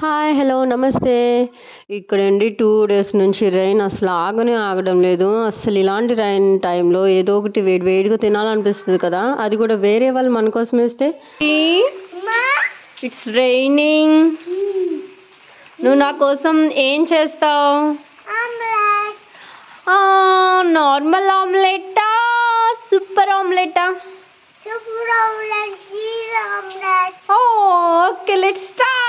Hi hello నమస్తే. ఇక్కడండి 2 days నుంచి rain అసలు ఆగనే ఆగడం లేదు. అస్సలు ఇలాంటి రెయిన్ టైంలో ఏదో ఒకటి వేడి వేడిగా తినాలనిపిస్తుంది కదా, అది కూడా వేరే వాళ్ళు మన కోసం వేస్తే. It's raining. నువ్వు నా కోసం ఏం చేస్తావు? నార్మల్ ఆమ్లెటా, సూపర్ ఆమ్లెటా? Okay, let's start.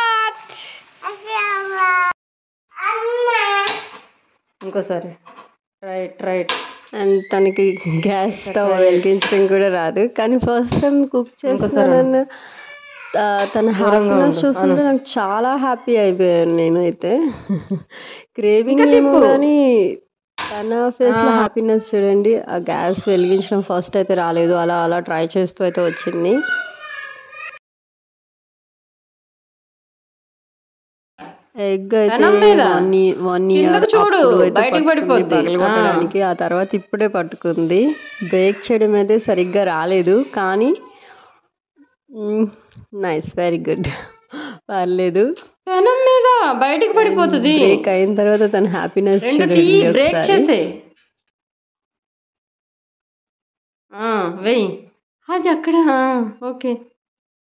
ఇంకోసారి రైట్. అండ్ తనకి గ్యాస్ స్టవ్ వెలిగించడం కూడా రాదు, కానీ ఫస్ట్ టైం కుక్ చేస్తానన్న తన హ్యాపీనెస్ చూస్తుంటే నాకు చాలా హ్యాపీ అయిపోయాను నేను అయితే. క్రేవింగ్ ఏమో కానీ తన ఫేస్లో హ్యాపీనెస్ చూడండి. ఆ గ్యాస్ వెలిగించడం ఫస్ట్ అయితే రాలేదు, అలా అలా ట్రై చేస్తూ అయితే వచ్చింది. ఎగ్ అయితే 1 ఇయర్ పగలగొట్టడానికి, ఆ తర్వాత ఇప్పుడే పట్టుకుంది. బ్రేక్ చేయడం అయితే సరిగ్గా రాలేదు, కానీ నైస్, వెరీ గుడ్, పర్లేదు. పెనం మీద బయటికి పడిపోతుంది. బ్రేక్ అయిన తర్వాత తన హ్యాపీనెస్ చూడండి. వెయ్యి అది అక్కడ. ఓకే,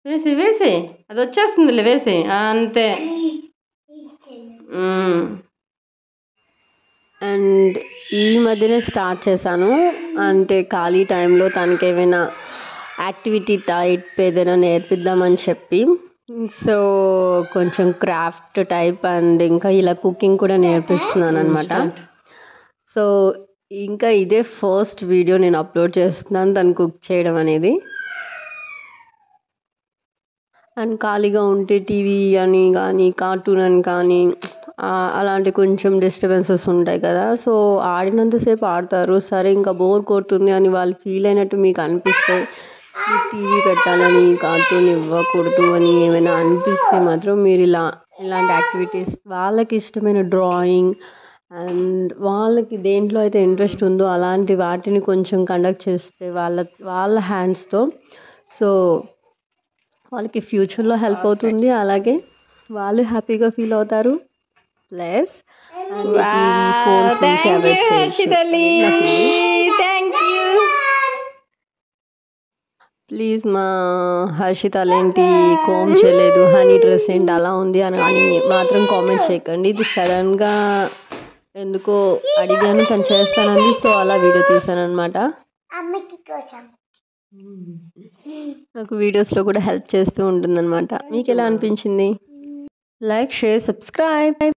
వేసి అది వచ్చేస్తుందిలే, వేసి అంతే. అండ్ ఈ మధ్యనే స్టార్ట్ చేశాను, అంటే ఖాళీ టైంలో తనకి ఏమైనా యాక్టివిటీ టైప్ ఏదైనా నేర్పిద్దామని చెప్పి. సో కొంచెం క్రాఫ్ట్ టైప్ అండ్ ఇంకా ఇలా కుకింగ్ కూడా నేర్పిస్తున్నాను అనమాట. సో ఇంకా ఇదే ఫస్ట్ వీడియో నేను అప్లోడ్ చేస్తున్నాను తను కుక్ చేయడం అనేది. అండ్ ఖాళీగా ఉంటే టీవీ అని కానీ కార్టూన్ అని కానీ అలాంటి కొంచెం డిస్టర్బెన్సెస్ ఉంటాయి కదా, సో ఆడినంతసేపు ఆడతారు. సరే ఇంకా బోర్ కొడుతుంది అని వాళ్ళు ఫీల్ అయినట్టు మీకు అనిపిస్తే, టీవీ పెట్టాలని కార్టూన్ ఇవ్వకూడదు అని ఏమైనా అనిపిస్తే మాత్రం మీరు ఇలాంటి యాక్టివిటీస్, వాళ్ళకి ఇష్టమైన డ్రాయింగ్ అండ్ వాళ్ళకి దేంట్లో అయితే ఇంట్రెస్ట్ ఉందో అలాంటి వాటిని కొంచెం కండక్ట్ చేస్తే వాళ్ళ హ్యాండ్స్తో, సో వాళ్ళకి ఫ్యూచర్లో హెల్ప్ అవుతుంది, అలాగే వాళ్ళు హ్యాపీగా ఫీల్ అవుతారు. ప్లస్ ప్లీజ్ మా హర్షిత ఏంటి కోమ్ చేయలేదు, హనీ డ్రెస్ ఏంటి అలా ఉంది అని మాత్రం కామెంట్ చేయకండి. ఇది సడన్గా ఎందుకో అడిగాను, తను చేస్తానంది, సో అలా వీడియో తీసాను అనమాట. నాకు వీడియోస్లో కూడా హెల్ప్ చేస్తూ ఉంటుంది అనమాట. మీకు ఎలా అనిపించింది? Like, share, subscribe.